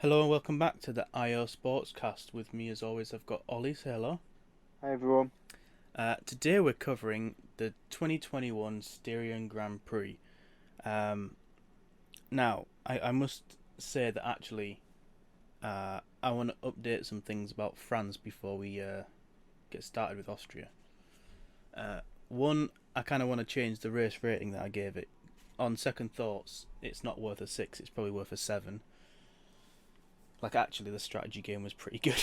Hello and welcome back to the IO Sportscast. With me, as always, I've got Ollie. Say hello. Hi everyone. Today we're covering the 2021 Styrian Grand Prix. Now, I must say that actually, I want to update some things about France before we get started with Austria. One, I kind of want to change the race rating that I gave it. On second thoughts, it's not worth a 6, it's probably worth a 7. Like, actually, the strategy game was pretty good.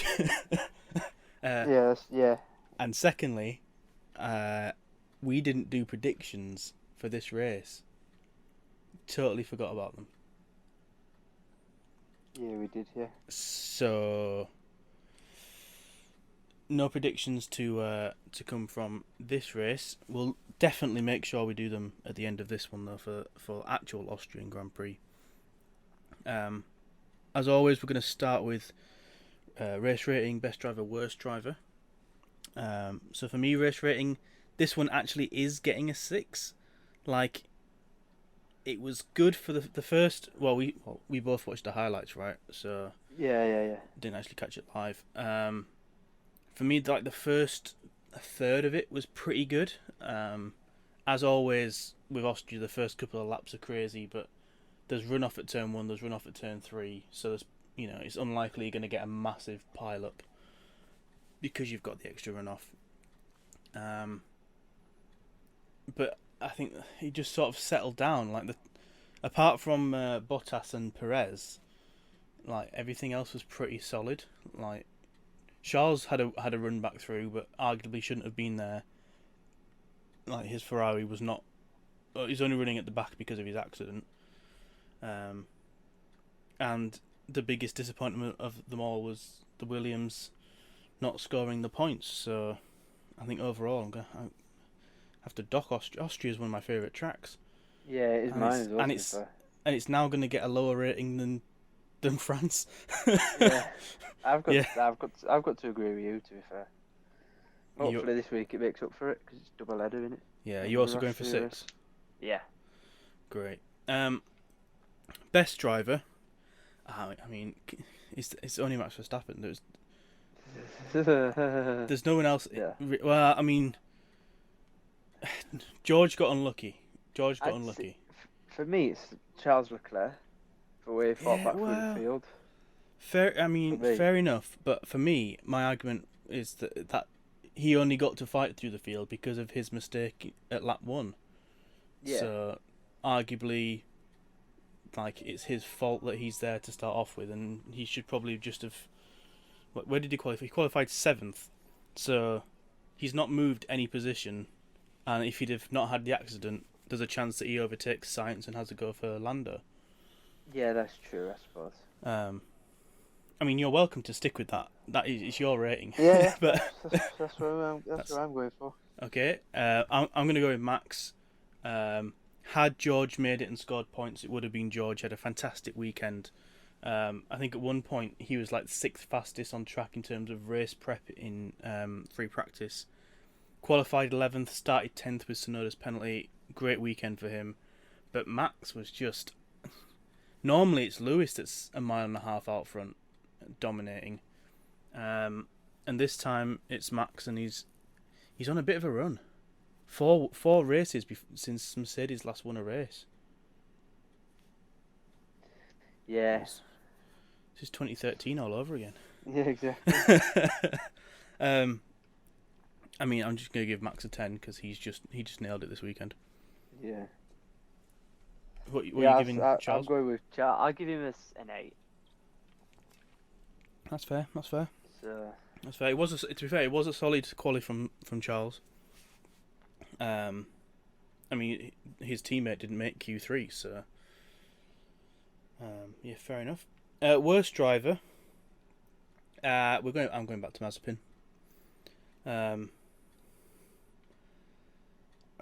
Yeah. And secondly, we didn't do predictions for this race. Totally forgot about them. Yeah, we did. Yeah. So, no predictions to come from this race. We'll definitely make sure we do them at the end of this one, though, for actual Austrian Grand Prix. As always, we're going to start with race rating, best driver, worst driver. So for me, race rating, this one actually is getting a 6. Like, it was good for the first. Well, we both watched the highlights, right? So Yeah. didn't actually catch it live. For me, like the first third of it was pretty good. As always with Austria, the first couple of laps are crazy, but there's run off at turn 1, there's run off at turn 3, so there's it's unlikely you're going to get a massive pile up because you've got the extra runoff. But I think he just sort of settled down. Like apart from Bottas and Perez, like everything else was pretty solid. Like Charles had a run back through, but arguably shouldn't have been there. Like his Ferrari was not. He's only running at the back because of his accident. And the biggest disappointment of them all was the Williams not scoring the points. So I think overall I'm gonna have to dock Austria. Austria is one of my favourite tracks. Yeah, it is and mine it's as well. and it's and it's now going to get a lower rating than France. Yeah, Yeah, I've got to agree with you. To be fair, hopefully this week it makes up for it because it's double header in it. Yeah, you also going for 6? Yeah. Great. Best driver. I mean, it's only Max Verstappen. There's no one else. Yeah. Well, I mean, George got unlucky. For me, it's Charles Leclerc for where he fought back through the field. Fair. I mean, fair enough. But for me, my argument is that he only got to fight through the field because of his mistake at lap 1. Yeah. So, arguably, like it's his fault that he's there to start off with, and he should probably just have. Where did he qualify? He qualified 7th, so he's not moved any position. And if he'd have not had the accident, there's a chance that he overtakes Sainz and has to go for Lando. Yeah, that's true. I suppose. I mean, you're welcome to stick with that. That is your rating. Yeah, but that's what I'm going for. Okay, I'm going to go with Max. Had George made it and scored points, it would have been George. Had a fantastic weekend. I think at one point he was like the 6th fastest on track in terms of race prep in free practice. Qualified 11th, started 10th with Tsunoda's penalty. Great weekend for him. But Max was just... Normally it's Lewis that's a mile and a half out front, dominating. And this time it's Max, and he's on a bit of a run. Four races since Mercedes last won a race. Yeah. This is 2013 all over again. Yeah, exactly. I mean, I'm just going to give Max a 10 because he just nailed it this weekend. Yeah. What are you giving Charles? I'm going with Charles. I'll give him an 8. That's fair. So... That's fair. To be fair, it was a solid quali from Charles. I mean, his teammate didn't make Q3, so yeah, fair enough. Worst driver. I'm going back to Mazepin.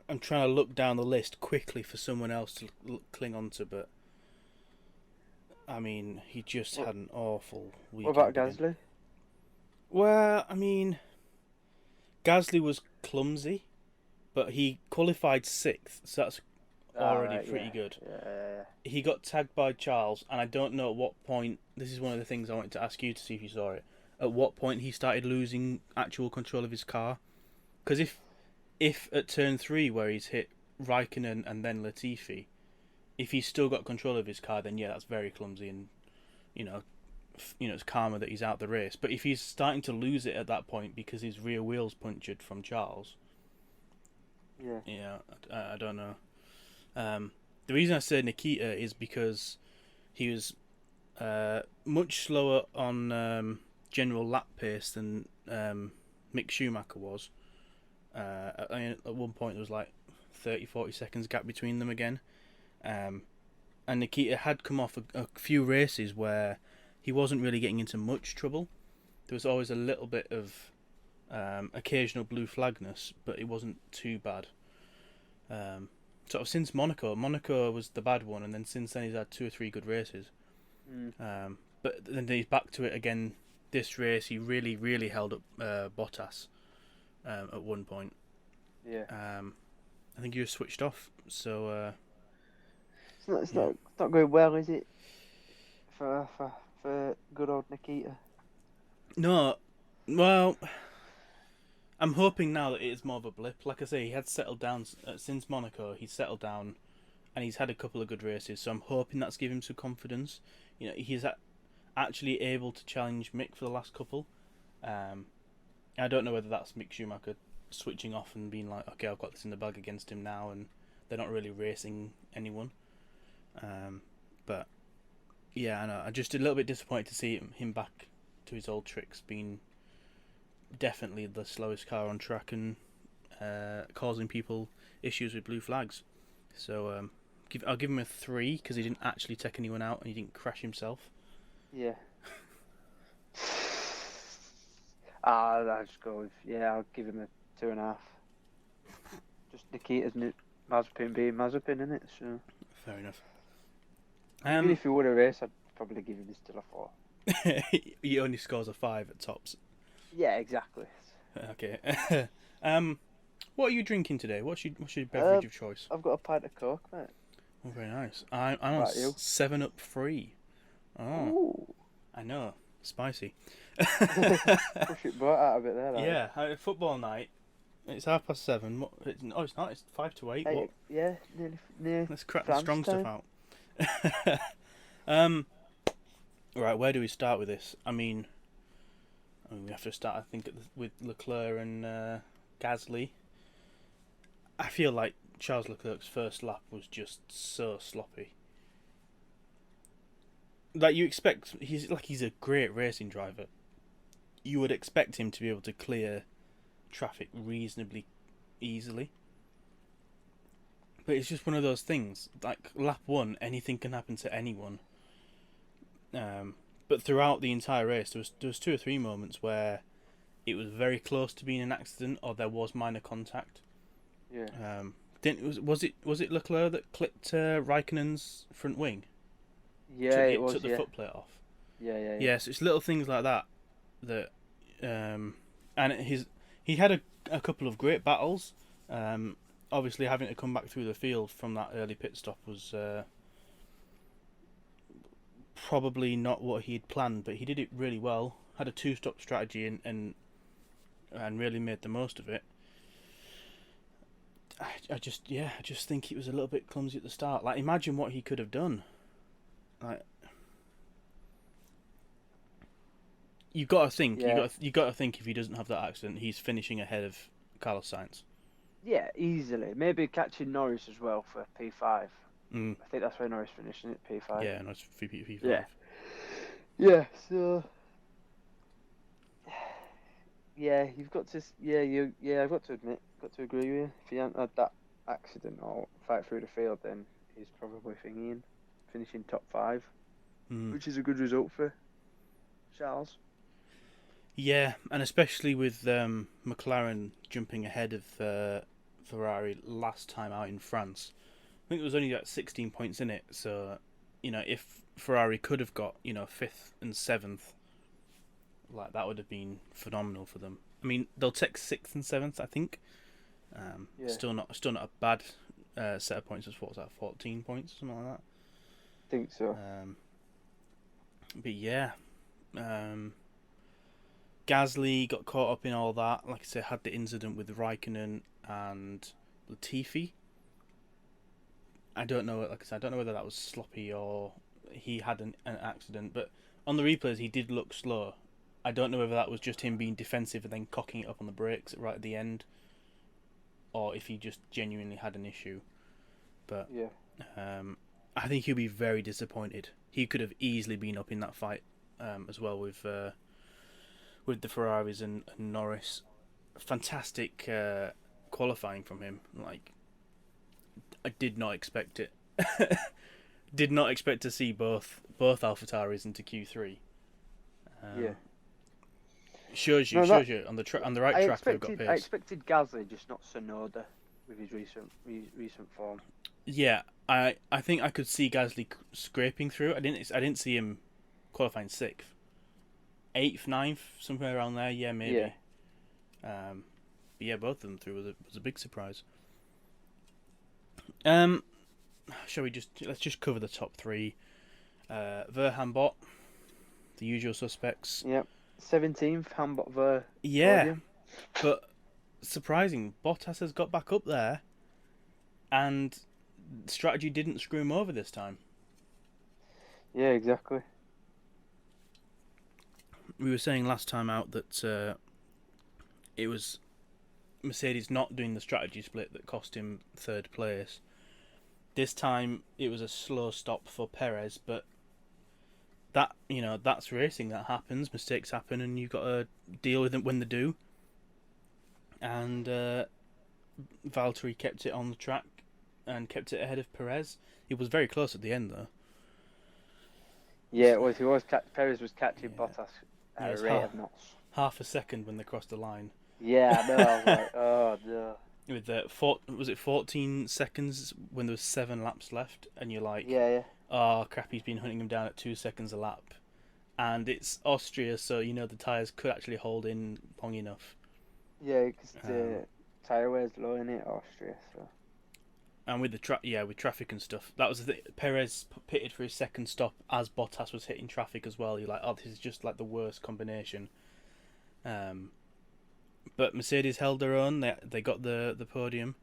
I'm trying to look down the list quickly for someone else to cling on to, but I mean, he just had an awful weekend. What about Gasly? Well, I mean, Gasly was clumsy, but he qualified 6th, so that's already pretty good. Yeah. He got tagged by Charles, and I don't know at what point. This is one of the things I wanted to ask you to see if you saw it. At what point he started losing actual control of his car? Because if at turn 3 where he's hit Raikkonen and then Latifi, if he's still got control of his car, then yeah, that's very clumsy, and it's karma that he's out the race. But if he's starting to lose it at that point because his rear wheel's punctured from Charles, I don't know. The reason I say Nikita is because he was much slower on general lap pace than Mick Schumacher was. At one point there was like 30-40 seconds gap between them again. And Nikita had come off a few races where he wasn't really getting into much trouble. There was always a little bit of occasional blue flagness, but it wasn't too bad. Sort of since Monaco was the bad one, and then since then he's had 2 or 3 good races. But then he's back to it again this race. He really, really held up Bottas at one point. Yeah. I think he was switched off, so... It's not going well, is it? For good old Nikita. No, well, I'm hoping now that it is more of a blip. Like I say, he had settled down since Monaco. He's settled down, and he's had a couple of good races. So I'm hoping that's given him some confidence. He's actually able to challenge Mick for the last couple. I don't know whether that's Mick Schumacher switching off and being like, okay, I've got this in the bag against him now, and they're not really racing anyone. But yeah, I know. I'm just a little bit disappointed to see him back to his old tricks, being definitely the slowest car on track and causing people issues with blue flags. So I'll give him a 3 because he didn't actually take anyone out and he didn't crash himself. Yeah. I'll just go with, I'll give him a 2.5. Just Nikita's Mazepin being Mazepin, innit? So. Fair enough. Even if he won a race, I'd probably give him still a 4. He only scores a 5 at tops. Yeah, exactly. Okay. What are you drinking today? What's your beverage of choice? I've got a pint of Coke, mate. Oh, very nice. I'm on 7-Up free. Oh, ooh. I know, spicy. Push it right out of it there. Yeah, football night. It's 7:30. No, it's not. It's 5 to 8. What? Yeah, nearly. Let's crack the strong stuff out. Right, where do we start with this? I mean, we have to start, I think, with Leclerc and Gasly. I feel like Charles Leclerc's first lap was just so sloppy. Like, you expect, he's a great racing driver. You would expect him to be able to clear traffic reasonably easily. But it's just one of those things. Like, lap 1, anything can happen to anyone. But throughout the entire race, there was 2 or 3 moments where it was very close to being an accident, or there was minor contact. Yeah. Was it Leclerc that clipped Raikkonen's front wing? Yeah, it was. Took the foot plate off. Yeah. Yeah, so it's little things like that and he had a couple of great battles. Obviously, having to come back through the field from that early pit stop was probably not what he'd planned, but he did it really well. Had a 2-stop strategy and really made the most of it. I just think it was a little bit clumsy at the start. Like, imagine what he could have done. Like, you got to think. Yeah. You got to think if he doesn't have that accident, he's finishing ahead of Carlos Sainz. Yeah, easily. Maybe catching Norris as well for P5. I think that's where Norris finished, isn't it? P5. Yeah, Norris for P5. Yeah. So. Yeah, you've got to. I've got to admit, got to agree with you. If he hadn't had that accident or fight through the field, then he's probably finishing top 5, which is a good result for Charles. Yeah, and especially with McLaren jumping ahead of Ferrari last time out in France. I think there was only like 16 points in it, so if Ferrari could have got 5th and 7th, like, that would have been phenomenal for them. I mean, they'll take 6th and 7th, I think. Still not a bad set of points was, what was that, 14 points, something like that. I think so. But yeah, Gasly got caught up in all that. Like I said, had the incident with Raikkonen and Latifi. I don't know. Like I said, I don't know whether that was sloppy or he had an accident. But on the replays, he did look slow. I don't know whether that was just him being defensive and then cocking it up on the brakes right at the end, or if he just genuinely had an issue. But yeah, I think he'll be very disappointed. He could have easily been up in that fight as well with the Ferraris and Norris. Fantastic qualifying from him. Like, I did not expect it. Did not expect to see both AlphaTauris into Q3. yeah. Shows you on the right track they've got pace. I expected Gasly, just not Tsunoda with his recent form. Yeah, I think I could see Gasly scraping through. I didn't see him qualifying 6th, 8th, 9th, somewhere around there. Yeah, maybe. Yeah. But yeah, both of them through was a big surprise. Shall we let's just cover the top 3. Verhan Bot, the usual suspects. Yep. 17th, Hambot Ver. Yeah, podium. but surprising, Bottas has got back up there, and strategy didn't screw him over this time. Yeah, exactly. We were saying last time out that it was Mercedes not doing the strategy split that cost him 3rd place. This time it was a slow stop for Perez, but that's racing. That happens. Mistakes happen, and you've got to deal with them when they do. And Valtteri kept it on the track and kept it ahead of Perez. It was very close at the end, though. Yeah, it was. Perez was catching Bottas at a rate of knots. Half a second when they crossed the line. Yeah, no, I was like, oh no. With 14 seconds when there was 7 laps left, and you're like, yeah. Oh crap, he's been hunting him down at 2 seconds a lap. And it's Austria, so the tyres could actually hold in long enough. Yeah, because the tyre wear's low in it, Austria, so. And with with traffic and stuff, that was the thing. Perez pitted for his second stop as Bottas was hitting traffic as well. You're like, oh, this is just like the worst combination. But Mercedes held their own. They got the podium.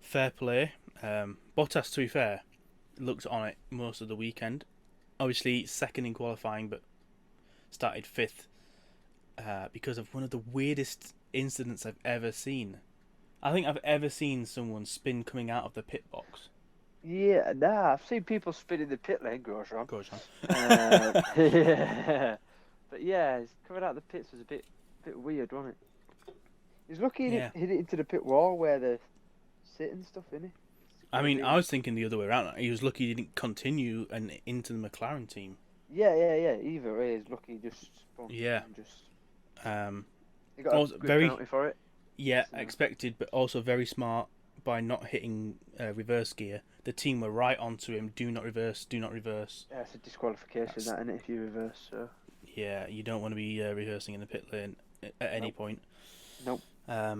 Fair play. Bottas, to be fair, looked on it most of the weekend. Obviously, 2nd in qualifying, but started 5th because of one of the weirdest incidents I've ever seen. I think I've ever seen someone spin coming out of the pit box. Yeah, I've seen people spin in the pit lane, Grosjean. Yeah. But yeah, coming out of the pits was a bit weird, wasn't it? He's lucky he hit it into the pit wall where they're sitting stuff, innit? I mean, I was thinking the other way around. He was lucky he didn't continue and into the McLaren team. Yeah. Either way, he's lucky he just spun. Yeah. He got a good penalty for it. Yeah, so. Expected, but also very smart by not hitting reverse gear. The team were right onto him. Do not reverse. Do not reverse. Yeah, it's a disqualification, isn't it, if you reverse. So. Yeah, you don't want to be reversing in the pit lane at any point. Nope. I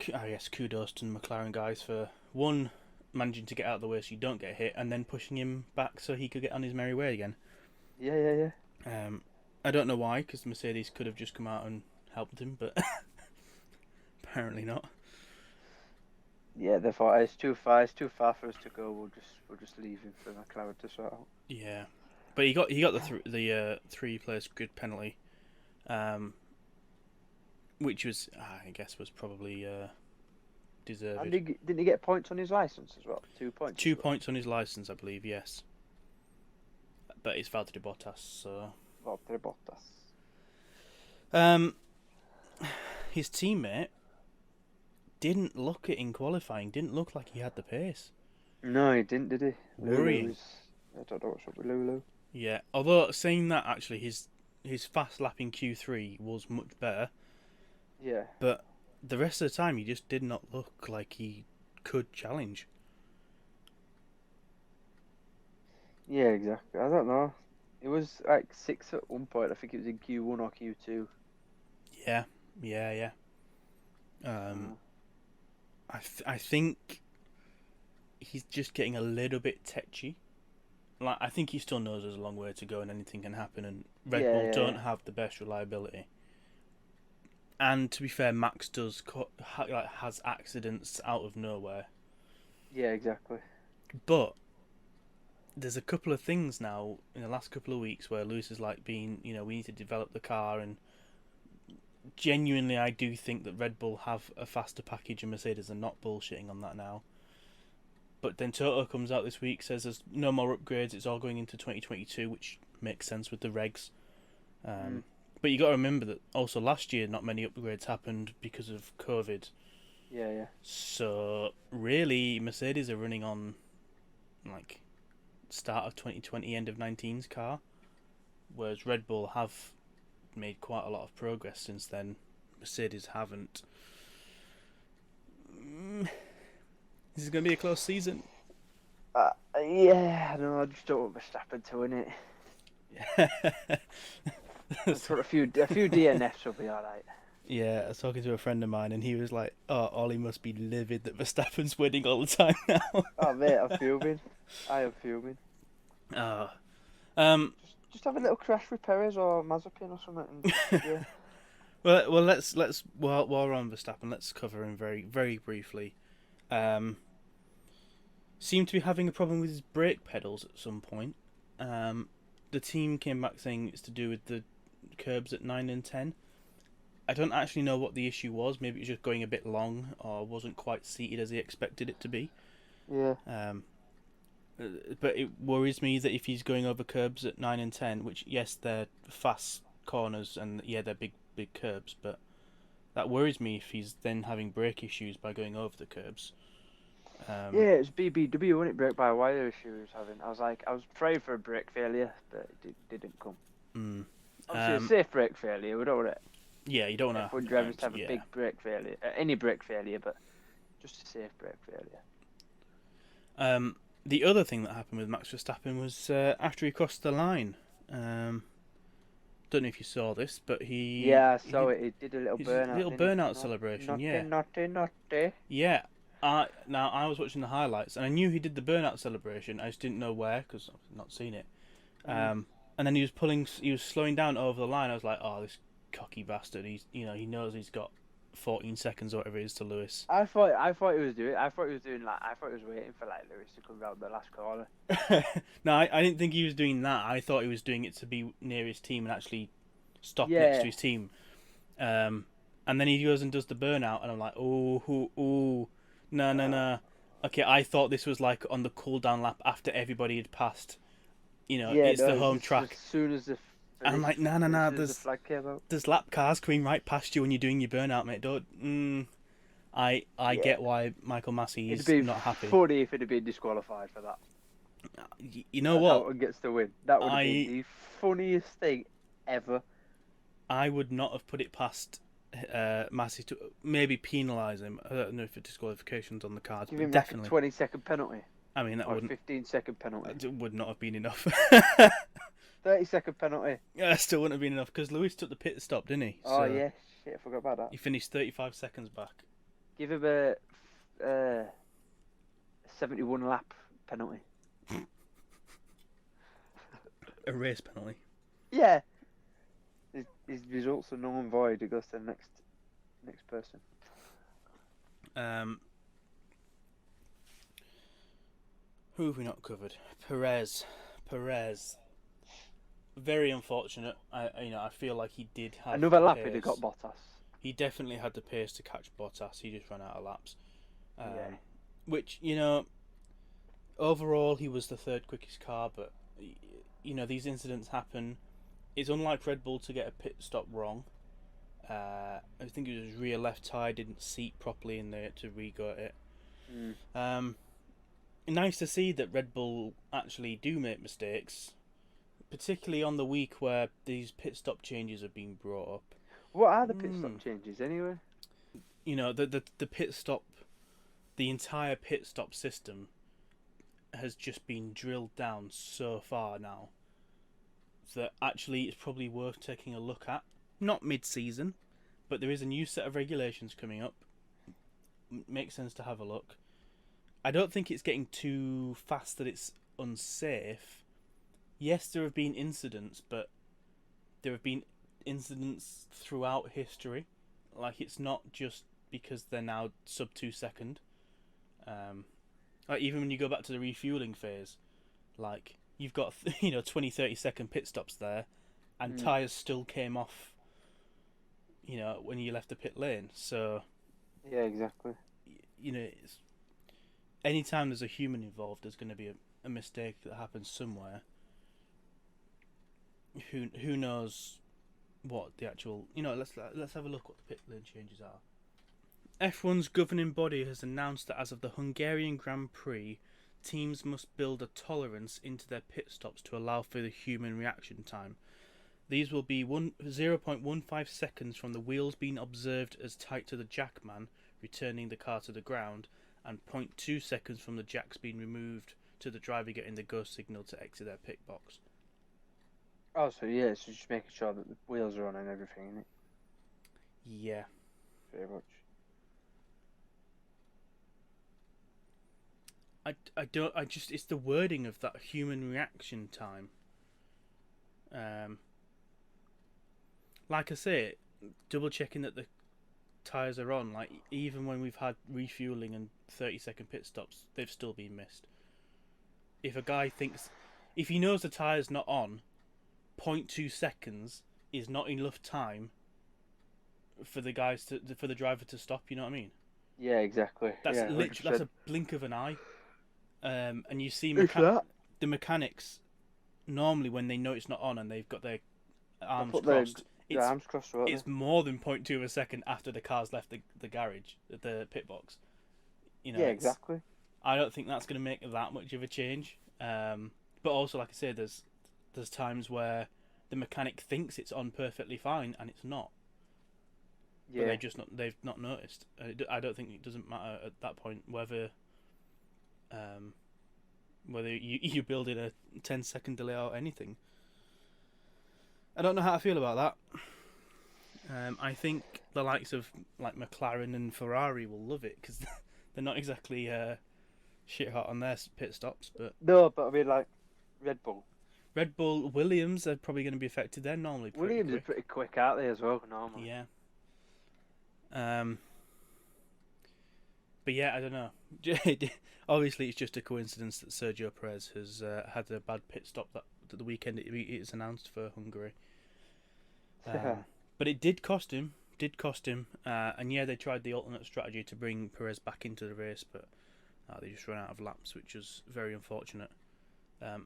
guess kudos to the McLaren guys for one, managing to get out of the way so you don't get hit, and then pushing him back so he could get on his merry way again. Yeah. I don't know why, because Mercedes could have just come out and helped him, but apparently not. Yeah, they thought it's too far for us to go. We'll just leave him for McLaren to sort out. Yeah, but he got the 3-place grid penalty, which was I guess was probably deserved. And didn't he get points on his license as well? 2 points. 2 points on his license, I believe. Yes, but it's Valtteri Bottas, so. Valtteri Bottas. His teammate didn't look it in qualifying. Didn't look like he had the pace. No, he didn't, did he? Worrying. I don't know what's up with Lulu. Yeah, although saying that, actually, his fast lap in Q3 was much better. Yeah. But the rest of the time, he just did not look like he could challenge. Yeah, exactly. I don't know. It was like 6 at one point. I think it was in Q1 or Q2. Yeah. I think he's just getting a little bit tetchy. Like, I think he still knows there's a long way to go and anything can happen, and Red Bull don't have the best reliability. And to be fair, Max has accidents out of nowhere. Yeah, exactly. But there's a couple of things now in the last couple of weeks where Lewis is like being, we need to develop the car, and genuinely I do think that Red Bull have a faster package and Mercedes are not bullshitting on that now. But then Toto comes out this week, says there's no more upgrades, it's all going into 2022, which makes sense with the regs. But you got to remember that also last year not many upgrades happened because of COVID. Yeah. So really, Mercedes are running on like start of 2020, end of 19's car, whereas Red Bull have made quite a lot of progress since then. Mercedes haven't. This is going to be a close season. Yeah, no, I just don't want Verstappen to win it. For a few DNFs will be alright. Yeah, I was talking to a friend of mine and he was like, "Oh, Ollie must be livid that Verstappen's winning all the time now." Oh mate, I'm fuming. I am fuming. Just have a little crash with Perez or Mazepin or something. And, yeah. Well, let's while we're on Verstappen, let's cover him very, very briefly. Seemed to be having a problem with his brake pedals at some point. The team came back saying it's to do with the curbs at 9 and 10. I don't actually know what the issue was. Maybe it was just going a bit long or wasn't quite seated as he expected it to be. Yeah. But it worries me that if he's going over curbs at 9 and 10, which, yes, they're fast corners and, yeah, they're big curbs, but that worries me if he's then having brake issues by going over the curbs. Yeah, it was BBW, wasn't it? Brake by wire issue he was having. I was praying for a brake failure, but it didn't come. Obviously, a safe brake failure, we don't want it. Yeah, you don't want to drivers to have a big brake failure, any brake failure, but just a safe brake failure. The other thing that happened with Max Verstappen was after he crossed the line. Don't know if you saw this, but he... Yeah, I saw it. He did a little burnout. Celebration, Naughty. Yeah. Now, I was watching the highlights, and I knew he did the burnout celebration. I just didn't know where, because I've not seen it. And then he was slowing down over the line. I was like, oh, this cocky bastard. He knows he's got 14 seconds or whatever it is to Lewis. I thought he was waiting for like Lewis to come round the last corner. No, I didn't think he was doing that. I thought he was doing it to be near his team and actually stop next to his team. And then he goes and does the burnout, and I'm like, no. Okay, I thought this was like on the cool down lap after everybody had passed. The home track. As soon as the I'm like, no. There's lap cars coming right past you when you're doing your burnout, mate. Don't. I get why Michael Massey is not happy. It'd be funny if it had been disqualified for that. You know what? That gets the win. That would have been the funniest thing ever. I would not have put it past Massey to maybe penalise him. I don't know if it's disqualifications on the cards. Give him definitely like a 20-second penalty. I mean, that or wouldn't 15-second penalty. It would not have been enough. 30-second penalty. Yeah, still wouldn't have been enough because Lewis took the pit stop, didn't he? Oh yeah, shit, I forgot about that. He finished 35 seconds back. Give him a 71 lap penalty. A race penalty. Yeah. His results are null and void. It goes to the next person. Who have we not covered? Perez. Very unfortunate. I feel like he did have another lap. He'd have got Bottas. He definitely had the pace to catch Bottas. He just ran out of laps. Which overall he was the third quickest car, but these incidents happen. It's unlike Red Bull to get a pit stop wrong. I think it was his rear left tyre didn't seat properly and they had to re-gut it. Nice to see that Red Bull actually do make mistakes, particularly on the week where these pit stop changes are being brought up. What are the pit stop changes anyway? The pit stop, the entire pit stop system has just been drilled down so far now that actually it's probably worth taking a look at. Not mid-season, but there is a new set of regulations coming up makes sense to have a look. I don't think it's getting too fast that it's unsafe. Yes, there have been incidents, but there have been incidents throughout history. Like, it's not just because they're now sub 2 second. Like, even when you go back to the refueling phase, like, you've got 20, 30 second pit stops there, and tyres still came off, when you left the pit lane. So yeah, exactly. It's, anytime there's a human involved, there's going to be a mistake that happens somewhere. Who knows what the actual... let's have a look what the pit lane changes are. F1's governing body has announced that as of the Hungarian Grand Prix, teams must build a tolerance into their pit stops to allow for the human reaction time. These will be 0.15 seconds from the wheels being observed as tight to the jackman, returning the car to the ground, and 0.2 seconds from the jacks being removed to the driver getting the go signal to exit their pit box. Oh, so yeah, so just making sure that the wheels are on and everything, isn't it? Yeah. Very much. It's the wording of that human reaction time. Like I say, double checking that the tyres are on. Like, even when we've had refueling and 30-second pit stops, they've still been missed. If he knows the tyre's not on, 0.2 seconds is not enough time for the driver to stop. You know what I mean? Yeah, exactly. That's yeah, literally 100%. that's a blink of an eye. And you see the mechanics normally when they know it's not on and they've got their arms crossed. Arms crossed, right? It's more than 0.2 of a second after the car's left the garage, the pit box. Yeah, exactly. I don't think that's going to make that much of a change. But also, like I say, there's times where the mechanic thinks it's on perfectly fine and it's not. Yeah. But they've not noticed. I don't think it doesn't matter at that point whether you build in a 10-second delay or anything. I don't know how I feel about that. I think the likes of like McLaren and Ferrari will love it because they're not exactly shit hot on their pit stops. But no, but I mean like Red Bull, Williams are probably going to be affected. They're normally pretty quick. Are pretty quick, aren't they, as well? Normally. Yeah. But yeah, I don't know. Obviously, it's just a coincidence that Sergio Perez has had a bad pit stop that the weekend it's announced for Hungary. But it did cost him. And yeah, they tried the alternate strategy to bring Perez back into the race, but they just ran out of laps, which was very unfortunate.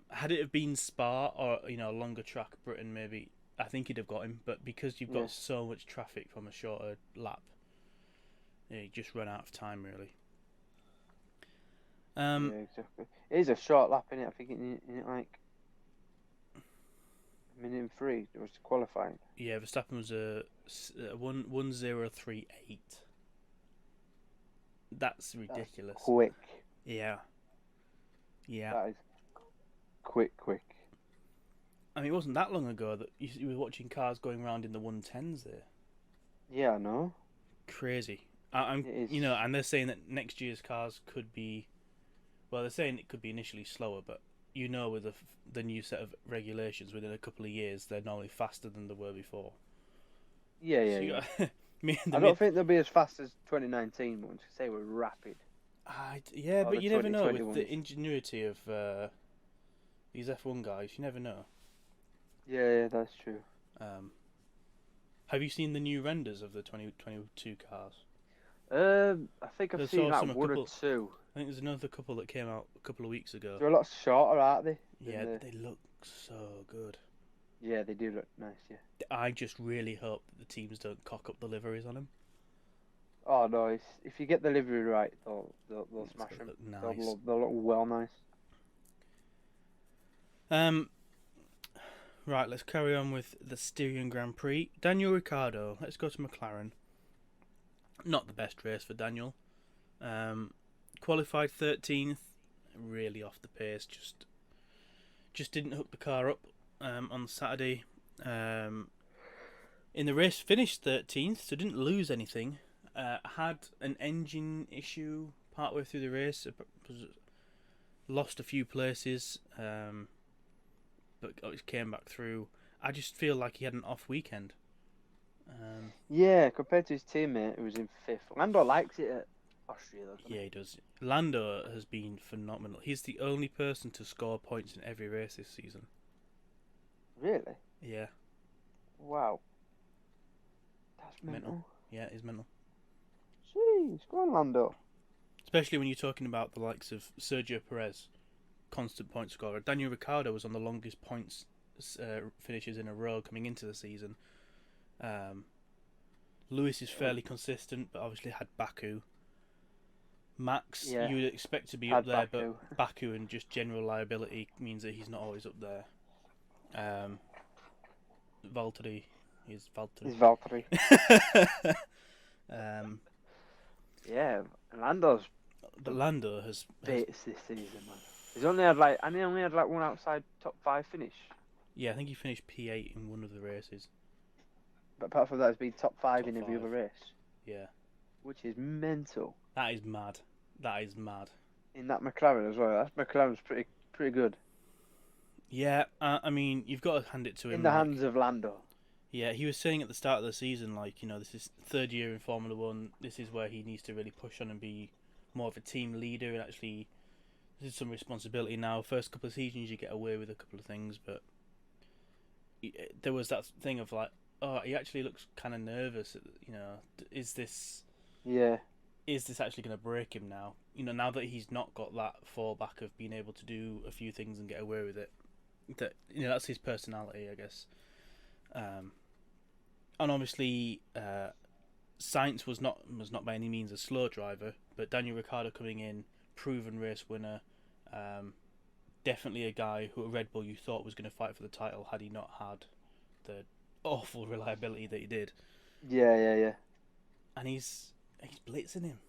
Had it have been Spa or a longer track, Britain, maybe I think he'd have got him. But because you've got so much traffic from a shorter lap, you just run out of time, really. Yeah, exactly. It is a short lap, isn't it? I think it like a minute and 3. It was qualifying. Yeah, Verstappen was a 1:038. That's ridiculous. That's quick. Yeah. That is quick. I mean, it wasn't that long ago that you were watching cars going around in the 110s there. Yeah, I know. Crazy. And they're saying that next year's cars could be, well, they're saying it could be initially slower, but with the new set of regulations, within a couple of years, they're normally faster than they were before. Yeah. I don't think they'll be as fast as 2019 ones. Say we're rapid. But you never know with the ingenuity of these F1 guys. You never know. Yeah, that's true. Have you seen the new renders of the 2022 cars? I think I've seen like one or two. I think there's another couple that came out a couple of weeks ago. They're a lot shorter, aren't they? Yeah, they look so good. Yeah, they do look nice, yeah. I just really hope that the teams don't cock up the liveries on them. Oh no, if you get the livery right, they'll smash them. Nice. They'll look well nice. Right, let's carry on with the Styrian Grand Prix. Daniel Ricciardo, let's go to McLaren. Not the best race for Daniel. Qualified 13th, really off the pace. Just didn't hook the car up on Saturday. In the race, finished 13th, so didn't lose anything. had an engine issue partway through the race. Lost a few places, but it came back through. I just feel like he had an off weekend. Yeah, compared to his teammate who was in 5th. Lando likes it at Austria, though, doesn't Yeah, he does. Lando has been phenomenal. He's the only person to score points in every race this season. he? Really? Yeah. Wow. That's mental. Yeah, he's mental. Jeez, go on, Lando. Especially when you're talking about the likes of Sergio Perez, constant point scorer. Daniel Ricciardo was on the longest points finishes in a row coming into the season. Lewis is fairly consistent, but obviously had Baku. Max, Yeah, you would expect to be had up there, Baku. but Baku and just general liability means that he's not always up there. Valtteri is Valtteri. He's Valtteri. Yeah, Lando's But Lando has bits this season, man. He's only had like, and he only had like one outside top 5 finish. yeah, I think he finished P8 in one of the races. But apart from that, he's been top 5 Top in every 5. other race. Yeah, Which is mental. that is mad. That is mad. In that McLaren as well. That McLaren's pretty good. Yeah, I mean, you've got to hand it to him. In the hands of Lando. Yeah, he was saying at the start of the season, like, you know, this is third year in Formula One. This is where he needs to really push on and be more of a team leader and actually, this is some responsibility now. First couple of seasons, you get away with a couple of things, but there was that thing of like, oh, he actually looks kind of nervous. You know, is this actually going to break him now? You know, now that he's not got that fallback of being able to do a few things and get away with it. That, you know, that's his personality, I guess. And obviously, Sainz was not by any means a slow driver, but Daniel Ricciardo coming in, proven race winner, definitely a guy who at Red Bull you thought was going to fight for the title had he not had the awful reliability that he did. Yeah. And he's blitzing him.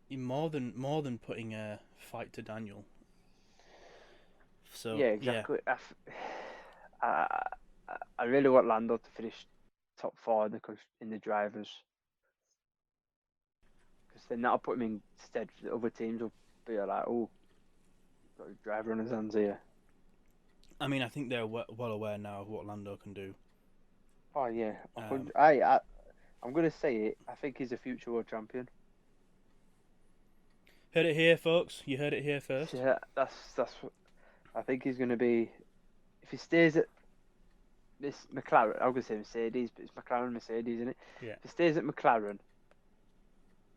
He more than putting a fight to Daniel. So yeah, exactly. Yeah. I really want Lando to finish top 4 in the drivers, because then that'll put him in stead for the other teams. Will be like, oh, got a driver on his hands here. I mean, I think they're well aware now of what Lando can do. Oh yeah, I'm gonna say it. I think he's a future world champion. Heard it here, folks. You heard it here first. Yeah, that's what I think he's gonna be. If he stays at this McLaren, I'm gonna say Mercedes, but it's McLaren Mercedes, isn't it? Yeah. If he stays at McLaren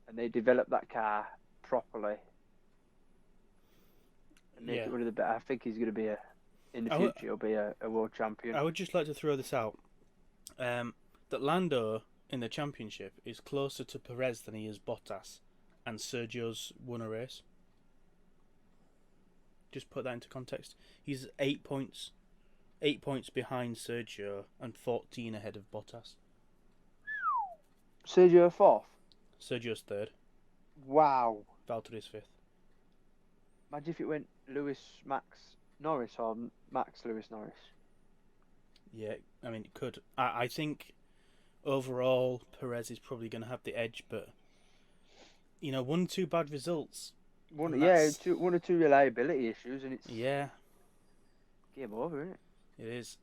and they develop that car properly and make it one of the better, I think he's gonna be in the future. He'll be a world champion. I would just like to throw this out. That Lando in the championship is closer to Perez than he is Bottas, and Sergio's won a race. Just put that into context. He's 8 points behind Sergio and 14 ahead of Bottas. Sergio 4th. Sergio's 3rd. Wow. Valtteri's 5th. Imagine if it went Lewis, Max, Norris, or Max, Lewis, Norris. Yeah, I mean, it could. I think overall Perez is probably going to have the edge, but you know, 1-2 bad results. One or two reliability issues, and it's game over, isn't it? It is.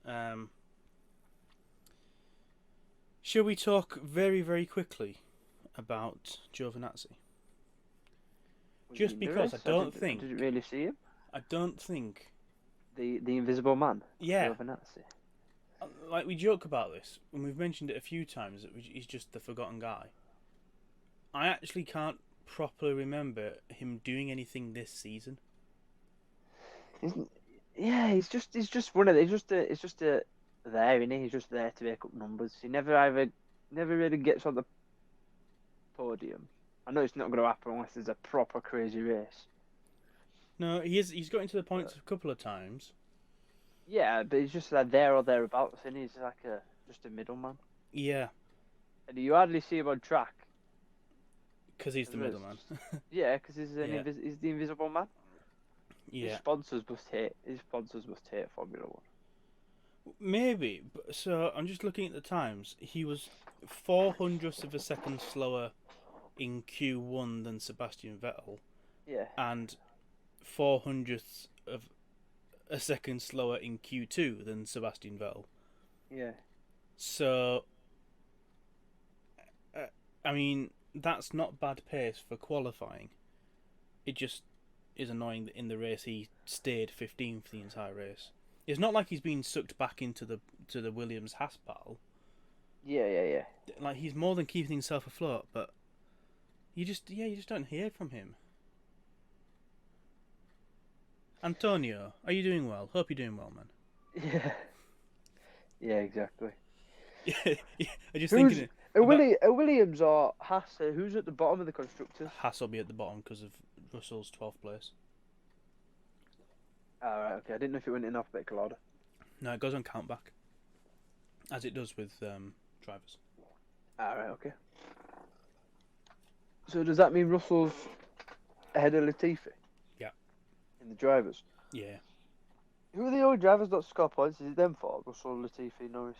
Shall we talk very, very quickly about Giovinazzi? Just because I didn't really see him. I don't think the invisible man. Yeah. Giovinazzi. Like, we joke about this, and we've mentioned it a few times, that he's just the forgotten guy. I actually can't properly remember him doing anything this season. He's just one of the, it's just there, isn't he? He's just there to make up numbers. He never really gets on the podium. I know it's not going to happen unless there's a proper crazy race. No, he's got into the points a couple of times. Yeah, but he's just like there or thereabouts, and he's like just a middleman. Yeah. And you hardly see him on track. Because he's the middleman. Yeah, because he's the invisible man. Yeah. His sponsors must hate Formula One. Maybe. So I'm just looking at the times. He was 400ths of a second slower in Q1 than Sebastian Vettel, Yeah, and 400ths of a second slower in Q2 than Sebastian Vettel. yeah, So, uh, I mean, that's not bad pace for qualifying. It just is annoying that in the race he stayed 15th the entire race. It's not like he's been sucked back into the Williams Haas battle. yeah. Like, he's more than keeping himself afloat, but you just don't hear from him. Antonio, are you doing well? Hope you're doing well, man. Yeah, yeah, exactly. Yeah, I'm just Who's thinking about Williams or Haas? Who's at the bottom of the constructors? Haas will be at the bottom because of Russell's 12th place. All right, okay. I didn't know if it went in alphabetical order. No, it goes on countback, as it does with drivers. All right, okay. So does that mean Russell's ahead of Latifi? Yeah. In the drivers? Yeah. Who are the only drivers that score points? Is it them four? Russell, Latifi, Norris,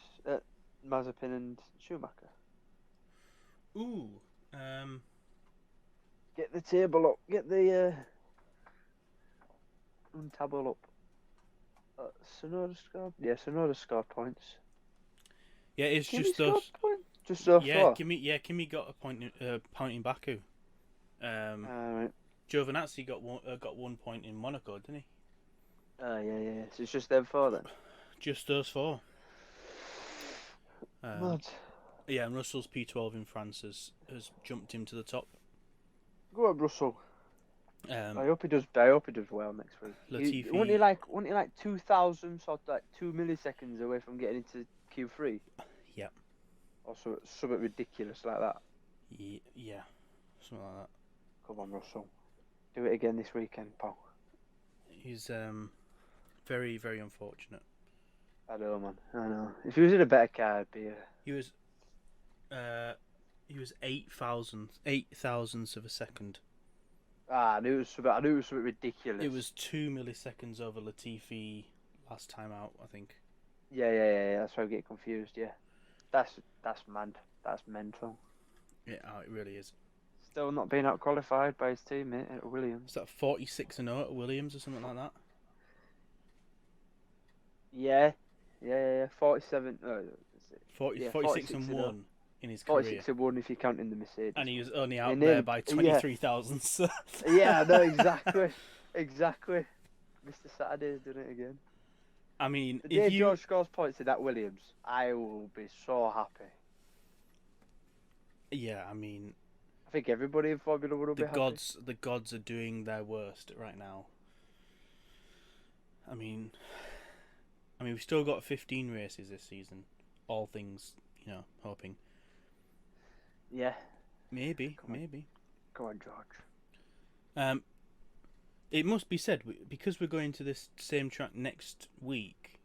Mazepin, and Schumacher? Ooh. Get the table up. Get the table up. Sonoda scored. Yeah, Sonoda scored points. Yeah, it's Kimi just scored those. points. Just so far. Kimi got a point in Baku. Right. Giovinazzi got 1 point in Monaco, didn't he? Yeah. So it's just them four then. Just those four. Mad. Yeah, and Russell's P12 in France has jumped him to the top. Go on, Russell. I hope he does. I hope he does well next week. Latifi. Wouldn't he like 2,000 or like 2 milliseconds away from getting into Q3? Yeah. Or something ridiculous like that. Yeah, something like that. Come on, Russell. Do it again this weekend, pal. He's very, very unfortunate. I know, man. I know. If he was in a better car, it'd be He was 8,000ths of a second. I knew it was something ridiculous. It was 2 milliseconds over Latifi last time out, I think. Yeah. That's why I get confused. Yeah, that's mad. That's mental. Yeah, it really is. Still not being out qualified by his teammate at Williams. Is that 46-0 at Williams or something like that? Yeah. 47. 46-1 in his career. 46-1 if you're counting the Mercedes. And he was only out there by 23 thousandths. Yeah, no, exactly. Mr. Saturday's doing it again. I mean, the day George scores points in that Williams, I will be so happy. Yeah, I mean, I think everybody in Formula 1 will be happy. The gods are doing their worst right now. I mean, we've still got 15 races this season. All things, hoping. Yeah. Maybe. Come on, George. It must be said, because we're going to this same track next week,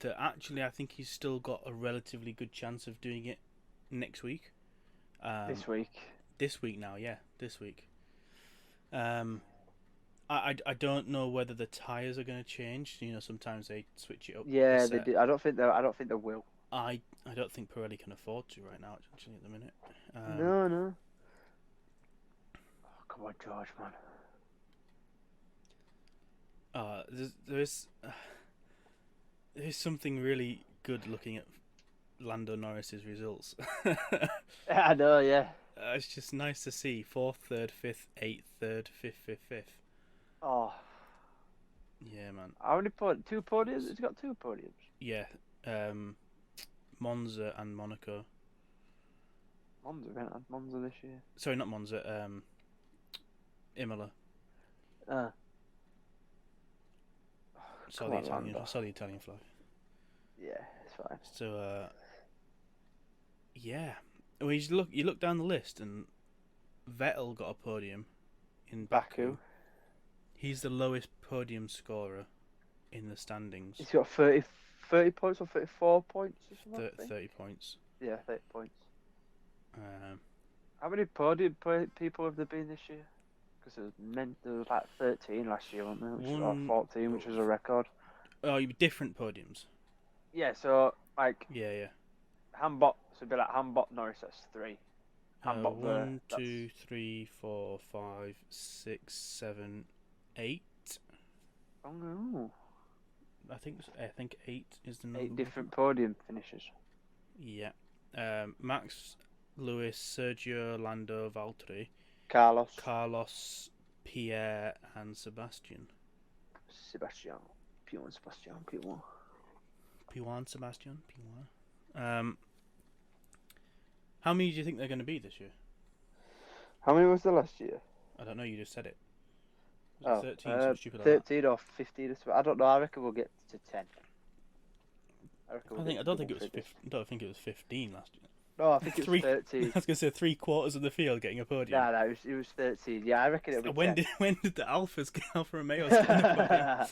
that actually I think he's still got a relatively good chance of doing it next week. This week. This week now, yeah, this week. I don't know whether the tyres are going to change. Sometimes they switch it up. Yeah, they do. I don't think they will. I don't think Pirelli can afford to right now, actually, at the minute. No. Oh, come on, George, man. There's something really good looking at Lando Norris's results. I know, yeah. It's just nice to see 4th, 3rd, 5th, 8th, 3rd, 5th, 5th. Oh. Yeah, man. How many two podiums? It's got 2 podiums. Yeah. Monza and Monaco. Monza this year. Sorry, not Monza. Imola. Saw the Italian flag. Yeah, it's fine. So, yeah. Well, you look down the list, and Vettel got a podium in Baku. He's the lowest podium scorer in the standings. He's got 30 points or 34 points or something. 30 points. Yeah, 30 points. How many podium people have there been this year? Because there was like 13 last year, wasn't there? Or 14, which was a record. Oh, different podiums. Yeah, so like Yeah. Hambot, so it'd be like Hambot Norris. That's 3. Hambot Ver. 1, That's 2, 3, 4, 5, 6, 7, 8. oh no, I think 8 is the number. 8 different podium finishes. Yeah. Max, Lewis, Sergio, Lando, Valtteri, Carlos, Pierre, and Sebastian. P1 Sebastian, P1. P1 Sebastian, P1. How many do you think they're going to be this year? How many was the last year? I don't know. You just said it. Was it 13? Something stupid like 13 or 15. I don't know. I reckon we'll get to 10. I don't think it was 15 last year. No, I think it was 13. I was going to say 3/4 of the field getting a podium. No, it was 13. Yeah, I reckon it'll be 10. When did the Alfa Romeos get a podium?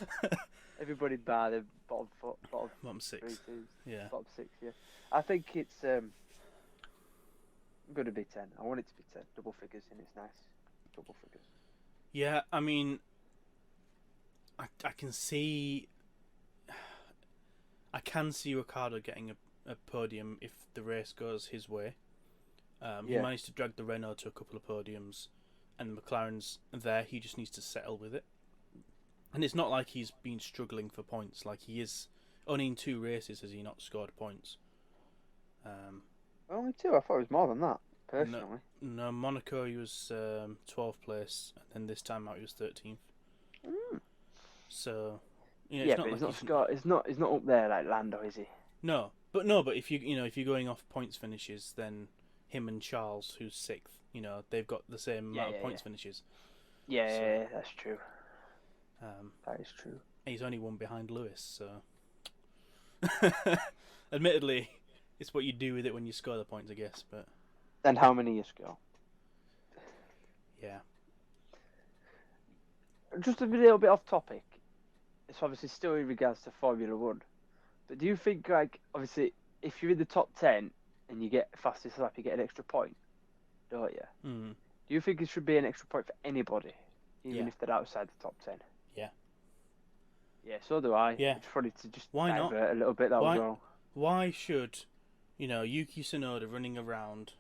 Everybody bar the bottom 6. 3 teams. Yeah. Bottom 6, yeah. I think it's going to be 10. I want it to be 10. Double figures, and it's nice. Double figures. Yeah, I mean, I can see Ricciardo getting a podium if the race goes his way. He managed to drag the Renault to a couple of podiums, and the McLaren's there. He just needs to settle with it. And it's not like he's been struggling for points. Like, he is only in 2 races has he not scored points. Only 2? I thought it was more than that, personally. No, Monaco he was 12th place, and then this time out he was 13th. So, but he's not up there like Lando, is he? No, but if you're going off points finishes, then him and Charles, who's 6th, they've got the same amount of points finishes. Yeah, that's true. That is true. He's only 1 behind Lewis, so admittedly, it's what you do with it when you score the points, I guess. But and how many you score? Yeah. Just a little bit off topic. It's obviously still in regards to Formula 1. But do you think, like, obviously, if you're in the top 10 and you get fastest lap, you get an extra point, don't you? Mm. Do you think it should be an extra point for anybody, even if they're outside the top 10? Yeah. Yeah, so do I. Yeah. I just wanted to just Why not? a little bit, that was all. Why should, Yuki Tsunoda running around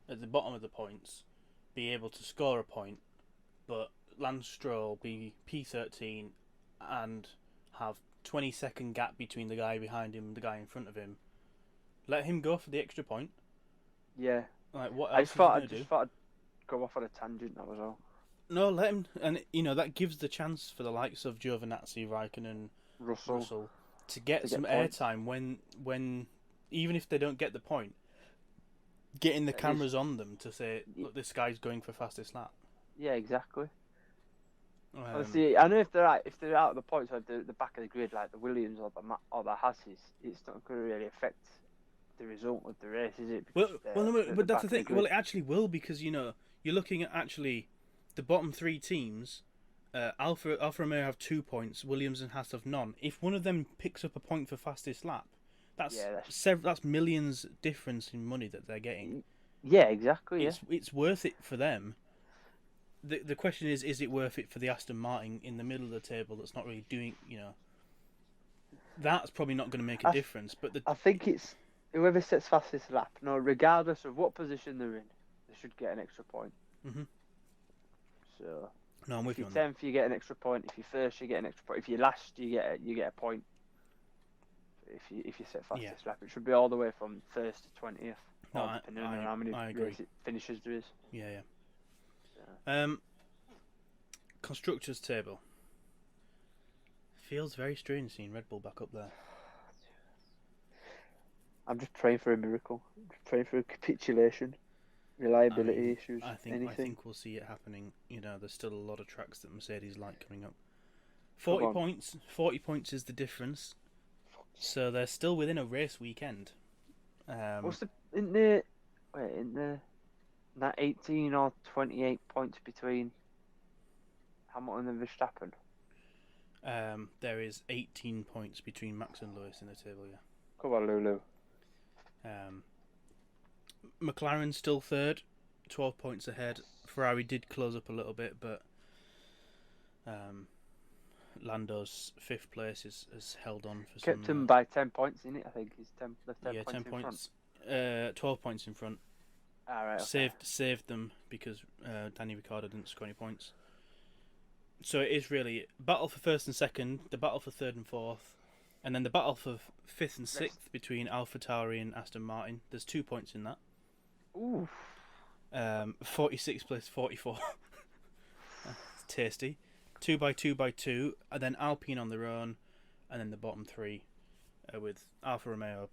at the bottom of the points be able to score a point, but Lance Stroll be P13 and have 20-second gap between the guy behind him and the guy in front of him? Let him go for the extra point. Yeah. Like, what else I just thought I'd go off on a tangent, that was all. No, let him, and that gives the chance for the likes of Giovinazzi, Raikkonen, Russell to get some airtime when even if they don't get the point, getting the cameras on them to say, look, this guy's going for fastest lap. Yeah, exactly. See, I know if they're out of the points or the back of the grid, like the Williams or the Hasses, it's not going to really affect the result of the race, is it? But that's the thing. Well, it actually will, because you're looking at actually the bottom 3 teams. Alfa Romeo have 2 points. Williams and Haas have none. If one of them picks up a point for fastest lap, that's millions difference in money that they're getting. Yeah, exactly. It's worth it for them. The question is it worth it for the Aston Martin in the middle of the table that's not really doing, that's probably not going to make a difference. But I think it's whoever sets fastest lap, regardless of what position they're in, they should get an extra point. Mm-hmm. So, no, I'm with you. If you're 10th, you get an extra point. If you're first, you get an extra point. If you're last, you get a point. If you set fastest lap, it should be all the way from 1st to 20th. No, depending on how many finishes there is. Yeah. Constructors table. Feels very strange seeing Red Bull back up there. I'm just praying for a miracle. I'm just praying for a capitulation. Reliability issues. I think we'll see it happening. There's still a lot of tracks that Mercedes like coming up. 40 points. 40 points is the difference. So they're still within a race weekend. What's in that 18 or 28 points between Hamilton and Verstappen? There is 18 points between Max and Lewis in the table, yeah. Come on, Lulu. McLaren's still 3rd, 12 points ahead. Ferrari did close up a little bit, but Lando's 5th place is held on for Kept some. him by 10 points, isn't it? I think he's 10 Yeah, 10 points in points. 12 points in front. front. All right. Okay. Saved them because Danny Ricciardo didn't score any points. So it is really battle for 1st and 2nd, the battle for 3rd and 4th, and then the battle for 5th and 6th between AlphaTauri and Aston Martin. There's 2 points in that. Ooh. 46 plus 44. It's tasty. 2 by 2 by 2, and then Alpine on their own, and then the bottom 3 with Alfa Romeo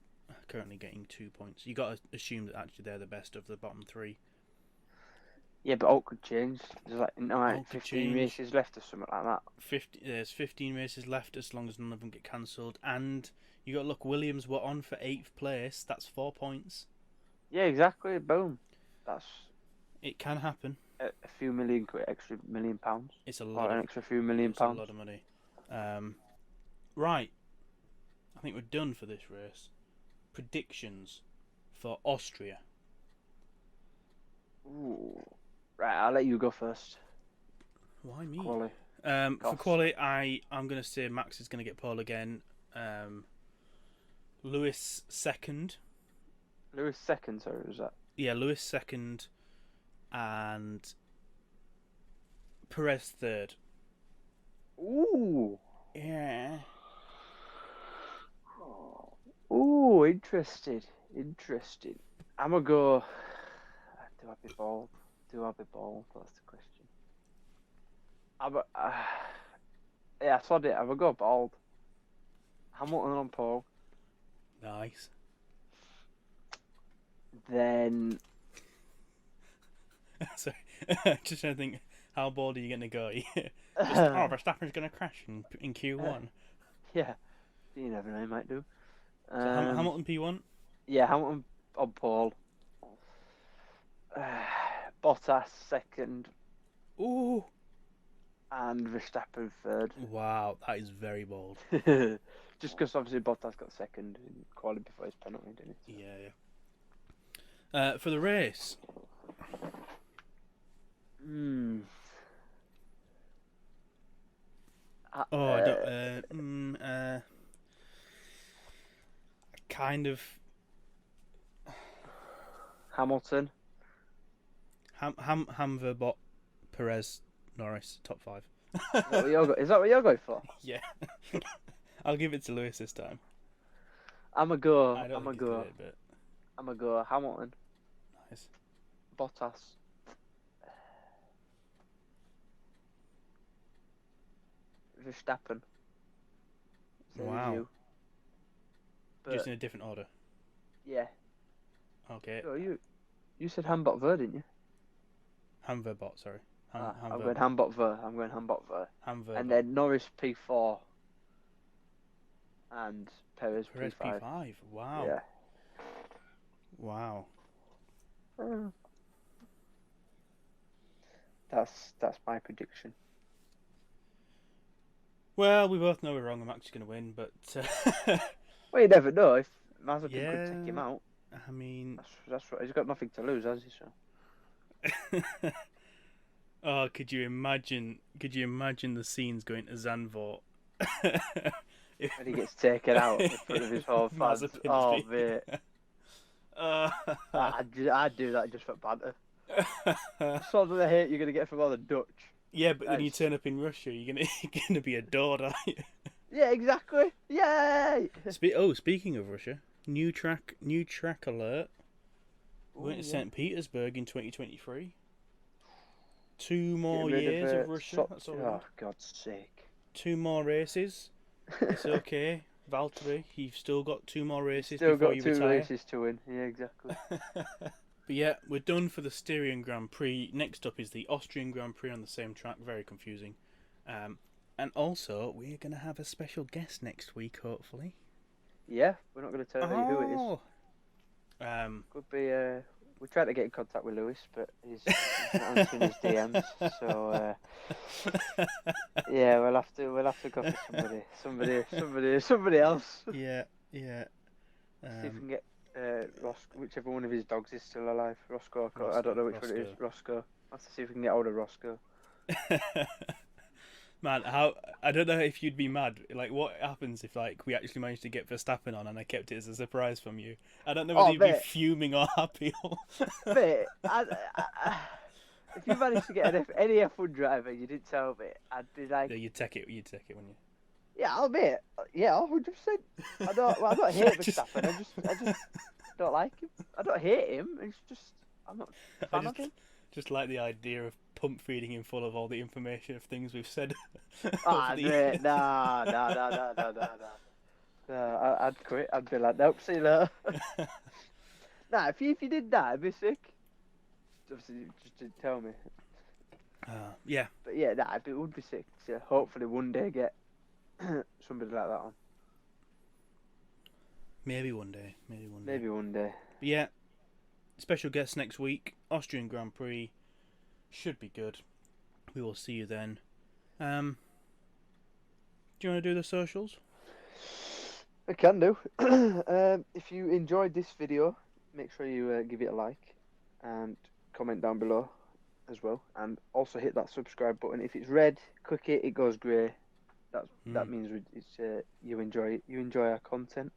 currently getting 2 points. You got to assume that actually they're the best of the bottom 3. Yeah, but all could change. There's All could 15 change. races left or something like that. There's 15 races left as long as none of them get cancelled. And you got to look, Williams were on for 8th place. That's 4 points. Yeah, exactly. Boom. It can happen. A few million quid, extra £1 million. It's a lot. Or an extra few £1 million. It's a lot of money. Right. I think we're done for this race. Predictions for Austria. Ooh. Right, I'll let you go first. Why me? Quali. For quali, I'm going to say Max is going to get pole again. Lewis 2nd. Lewis 2nd, sorry, was that? Yeah, Lewis 2nd. And Perez 3rd. Ooh. Yeah. Ooh, interesting. I'm going to go... Do I be bold? That's the question. Yeah, I sod it. I'm going to go bold. Hamilton on pole. Nice. Then... Sorry. Just trying to think, how bold are you going to go? Verstappen's going to crash in Q1. Yeah. You never know, he might do. So Hamilton P1? Yeah, Hamilton on pole. Bottas 2nd. Ooh. And Verstappen 3rd. Wow, that is very bold. Just because obviously Bottas got 2nd in quality before his penalty, didn't he? Yeah. For the race. I don't. Kind of. Hamilton. Hamverbot, Perez, Norris, top 5. Is that what you're going for? Yeah. I'll give it to Lewis this time. I'm a go. I don't I'm a think he's go. good, but I'm a go. Hamilton. nice. Bottas. Verstappen. Same as Wow. you. But, Just in a different order. yeah. Okay. Oh, you said Hambot Ver, didn't you? Hamverbot, sorry. I'm going Hambot Ver. Hamverbot. And then Norris P4. And Perez Perez P5. P5. Wow. Yeah. Wow. That's my prediction. Well, we both know we're wrong. I'm actually going to win, but Well, you never know. If Mazepin could take him yeah. out, I mean, that's right. He's got nothing to lose, has he? So. oh, could you imagine the scenes going to Zandvoort? When he gets taken out in front of his whole fans. Oh, mate. I'd do that just for banter. So the hate you're going to get from all the Dutch. Yeah, but then you turn up in Russia, you're gonna be adored, aren't you? Yeah, exactly. Yay! Speaking of Russia, new track alert. We're going to St. Petersburg in 2023. 2 more years of Russia. That's all. Oh, God's sake! 2 more races. It's okay, Valtteri. You've still got 2 more races Still before got you 2 retire. races to win. Yeah, exactly. But yeah, we're done for the Styrian Grand Prix. Next up is the Austrian Grand Prix on the same track. Very confusing. And also, we're going to have a special guest next week, hopefully. Yeah, we're not going to tell you who it is. Could be. We tried to get in contact with Lewis, but he's not answering his DMs. So yeah, we'll have to go for somebody else. Yeah. See if we can get whichever one of his dogs is still alive. Roscoe. I don't know which one it is. Roscoe. I'll have to see if we can get hold of Roscoe. Man, how I don't know if you'd be mad. Like, what happens if like we actually managed to get Verstappen on and I kept it as a surprise from you? I don't know whether Oh, you'd be mate, fuming or happy. mate, if you managed to get any F1 driver, you didn't tell me, I'd be like, Yeah, you'd take it. You'd take it, wouldn't yeah, I'll admit, yeah, 100%. I don't you? hate Verstappen. I just don't like him. I don't hate him. It's just I'm not a I fan of him. just like the idea of pump feeding him full of all the information of things we've said over Ah, the mate, years. nah. I'd quit. I'd be like, nope, see you later. Nah, if you did that, I'd be sick. Obviously, you just didn't tell me. Yeah, But yeah, nah, it would be sick. So hopefully one day get somebody like that on. maybe one day. Maybe one day. Maybe one day. But yeah, special guest next week. Austrian Grand Prix should be good. We will see you then. Do you want to do the socials? I can do. If you enjoyed this video, make sure you give it a like and comment down below as well, and also hit that subscribe button. If it's red, click it. It goes grey. That means you enjoy our content.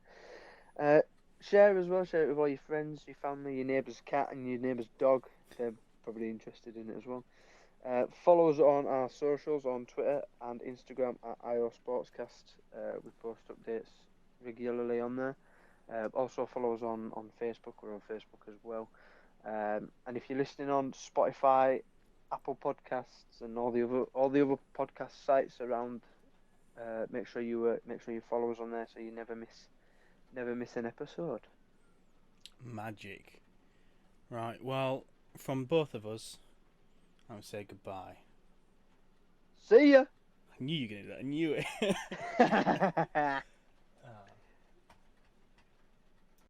Share as well. Share it with all your friends, your family, your neighbour's cat, and your neighbour's dog. They're probably interested in it as well. Follow us on our socials on Twitter and Instagram at IO Sportscast. We post updates regularly on there. Also follow us on Facebook. We're on Facebook as well. And if you're listening on Spotify, Apple Podcasts, and all the other podcast sites around, make sure you follow us on there so you never miss an episode. Magic. Right, well, from both of us, I would say goodbye. See ya! I knew you were going to do that. I knew it.